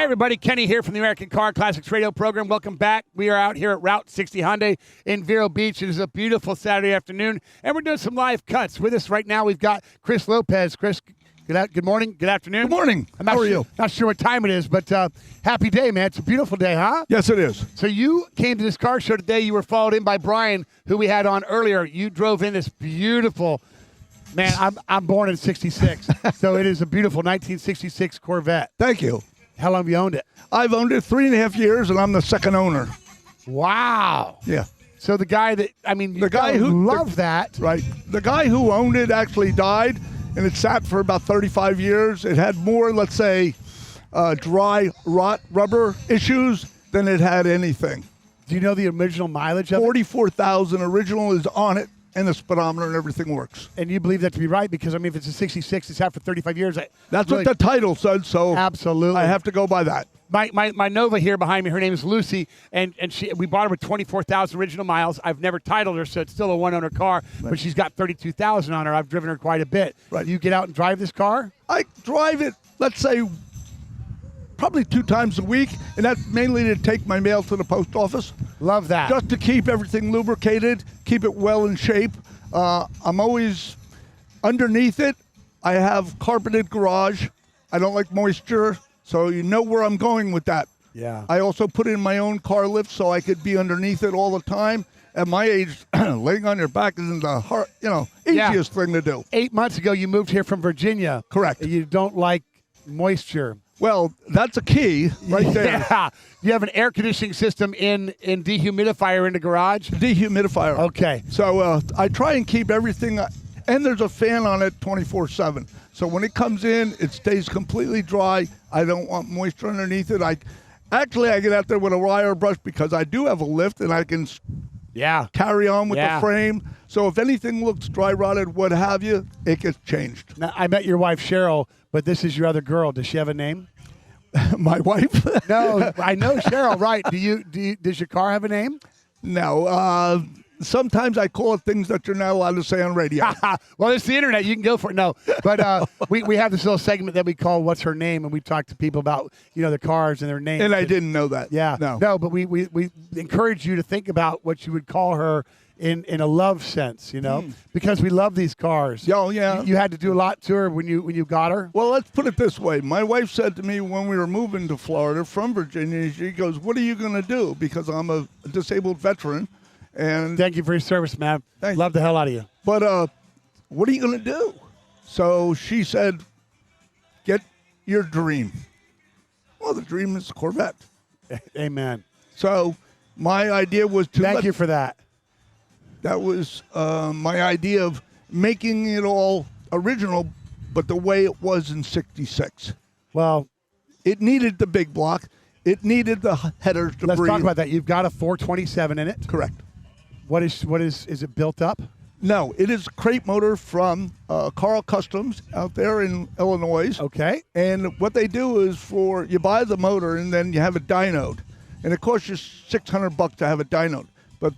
everybody. Kenny here from the American Car Classics radio program. Welcome back. We are out here at Route 60 Hyundai in Vero Beach. It is a beautiful Saturday afternoon, and we're doing some live cuts. With us right now, we've got Chris Lopez. Chris, good morning. Good afternoon. Good morning. How are you? Not sure what time it is, but happy day, man. It's a beautiful day, huh? Yes, it is. So you came to this car show today. You were followed in by Brian, who we had on earlier. You drove in this beautiful, man, I'm born in 66, so it is a beautiful 1966 Corvette. Thank you. How long have you owned it? I've owned it 3.5 years, and I'm the second owner. Wow. Yeah. So the guy that, the guy who loved that. Right. The guy who owned it actually died, and it sat for about 35 years. It had more, let's say, dry rot rubber issues than it had anything. Do you know the original mileage of it? 44,000 original is on it, and the speedometer and everything works. And you believe that to be right because, I mean, if it's a 66, it's had for 35 years. That's really what the title said, so absolutely. I have to go by that. My Nova here behind me, her name is Lucy, and we bought her with 24,000 original miles. I've never titled her, so it's still a one-owner car, but she's got 32,000 on her. I've driven her quite a bit. Right. You get out and drive this car? I drive it, let's say, probably 2 times a week, and that's mainly to take my mail to the post office. Love that. Just to keep everything lubricated, keep it well in shape. I'm always underneath it. I have carpeted garage. I don't like moisture, so you know where I'm going with that. Yeah. I also put in my own car lift so I could be underneath it all the time. At my age, laying on your back isn't the easiest thing to do. 8 months ago, you moved here from Virginia. Correct. You don't like moisture. Well, that's a key right there. Yeah. You have an air conditioning system in dehumidifier in the garage? Dehumidifier. Okay. So I try and keep everything, and there's a fan on it 24/7. So when it comes in, it stays completely dry. I don't want moisture underneath it. I get out there with a wire brush because I do have a lift, and I can carry on with the frame. So if anything looks dry rotted, what have you, it gets changed. Now, I met your wife, Cheryl, but this is your other girl. Does she have a name? My wife? No, I know Cheryl, right. Does your car have a name? No. Sometimes I call it things that you're not allowed to say on radio. Well, it's the internet. You can go for it. No, but we have this little segment that we call "What's Her Name," and we talk to people about the cars and their names. And I didn't know that. Yeah, no, but we encourage you to think about what you would call her in a love sense, because we love these cars. Oh yeah. You had to do a lot to her when you got her. Well, let's put it this way. My wife said to me when we were moving to Florida from Virginia, she goes, "What are you going to do?" Because I'm a disabled veteran. And thank you for your service, man. Love the hell out of you. But what are you going to do? So she said, get your dream. Well, the dream is a Corvette. Amen. So my idea was to thank you for that. That was my idea of making it all original, but the way it was in 66. Well, it needed the big block. It needed the headers to breathe. Let's talk about that. You've got a 427 in it. Correct. What is it built up? No, it is a crate motor from Carl Customs out there in Illinois. Okay. And what they do is you buy the motor and then you have a dynoed. And it costs you $600 to have a dynoed. But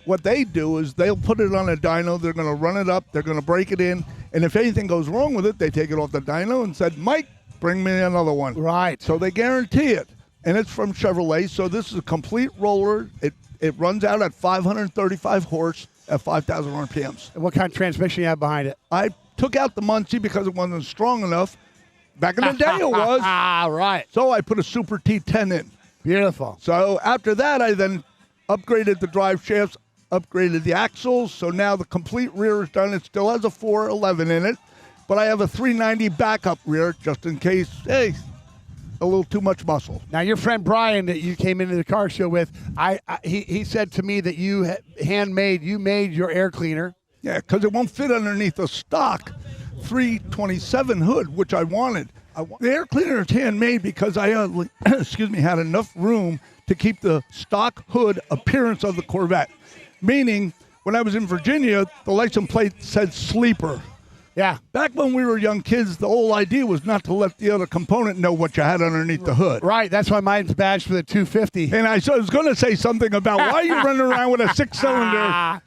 what they do is they'll put it on a dyno, they're going to run it up, they're going to break it in, and if anything goes wrong with it, they take it off the dyno and said, "Mike, bring me another one." Right. So they guarantee it. And it's from Chevrolet, so this is a complete roller. It runs out at 535 horse at 5,000 RPMs. And what kind of transmission you have behind it? I took out the Muncie because it wasn't strong enough. Back in the day it was. Right. So I put a Super T10 in. Beautiful. So after that, I then upgraded the drive shafts, upgraded the axles. So now the complete rear is done. It still has a 411 in it, but I have a 390 backup rear just in case, a little too much muscle. Now, your friend Brian that you came into the car show with, he said to me that you made your air cleaner. Yeah, because it won't fit underneath the stock 327 hood, which I wanted. The air cleaner is handmade because I had enough room to keep the stock hood appearance of the Corvette. Meaning, when I was in Virginia, the license plate said sleeper. Yeah. Back when we were young kids, the whole idea was not to let the other component know what you had underneath the hood. Right. That's why mine's badged for the 250. And I was going to say something about why you running around with a 6-cylinder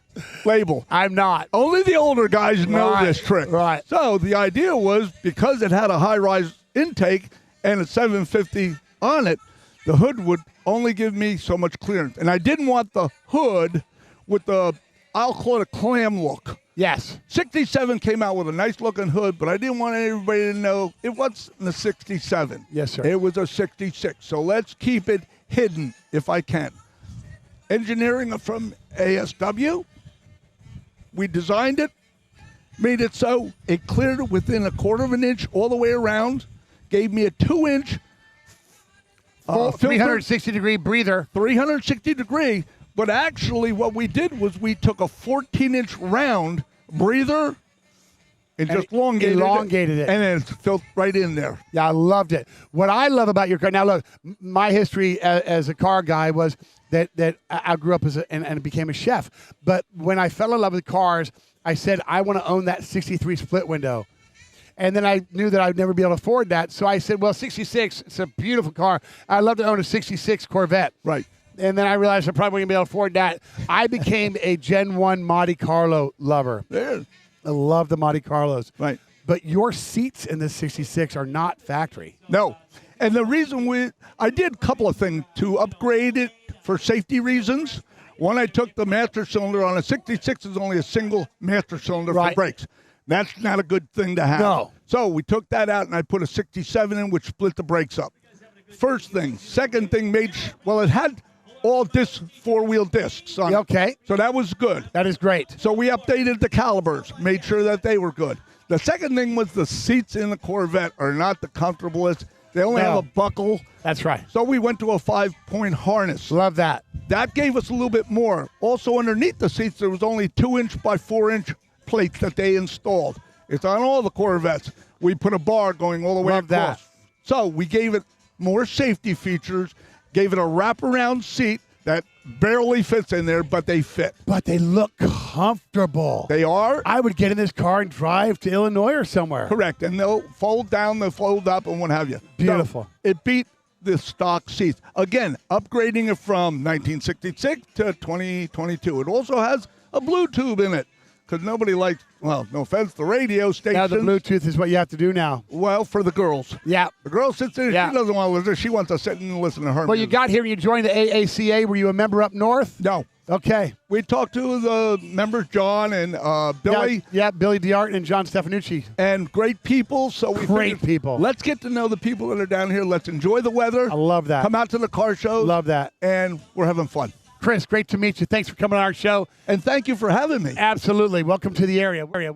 label. I'm not. Only the older guys know this trick. Right. So the idea was because it had a high-rise intake and a 750 on it, the hood would only give me so much clearance. And I didn't want the hood with the, I'll call it a clam look. Yes. 67 came out with a nice looking hood, but I didn't want everybody to know it wasn't a 67. Yes, sir. It was a 66. So let's keep it hidden if I can. Engineering from ASW. We designed it, made it so it cleared within 1/4 of an inch all the way around, gave me a 2-inch 360-degree breather. 360 degree, but actually what we did was we took a 14-inch round breather and just elongated it. And then it filled right in there. Yeah, I loved it. What I love about your car, now look, my history as a car guy was that I grew up and became a chef. But when I fell in love with cars, I said, I want to own that 63 split window. And then I knew that I'd never be able to afford that. So I said, well, 66, it's a beautiful car. I'd love to own a 66 Corvette. Right. And then I realized I probably wouldn't be able to afford that. I became a Gen 1 Monte Carlo lover. There. I love the Monte Carlos. Right. But your seats in the 66 are not factory. No. And the reason I did a couple of things to upgrade it for safety reasons. One, I took the master cylinder on a 66 is only a single master cylinder for brakes. That's not a good thing to have. No. So we took that out and I put a 67 in, which split the brakes up. First thing. Second thing, it had all disc 4-wheel discs on it. Okay. So that was good. That is great. So we updated the calibers, made sure that they were good. The second thing was the seats in the Corvette are not the comfortablest. They only have a buckle. That's right. So we went to a 5-point harness. Love that. That gave us a little bit more. Also, underneath the seats, there was only 2-inch by 4-inch plates that they installed. It's on all the Corvettes. We put a bar going all the way across. That. So we gave it more safety features, gave it a wraparound seat that barely fits in there, but they fit. But they look comfortable. They are. I would get in this car and drive to Illinois or somewhere. Correct. And they'll fold down, they'll fold up, and what have you. Beautiful. So it beat the stock seats. Again, upgrading it from 1966 to 2022. It also has a Bluetooth in it because nobody likes, well, no offense, the radio stations. Now the Bluetooth is what you have to do now. Well, for the girls. Yeah. The girl sits there, she doesn't want to listen. She wants to sit and listen to her Well, music. you got here and you joined the AACA. Were you a member up north? No. Okay. We talked to the members, John and Billy. Yeah, Billy DeArt and John Stefanucci. And great people. So we Great people. Let's get to know the people that are down here. Let's enjoy the weather. I love that. Come out to the car show. Love that. And we're having fun. Chris, great to meet you. Thanks for coming on our show. And thank you for having me. Absolutely. Welcome to the area.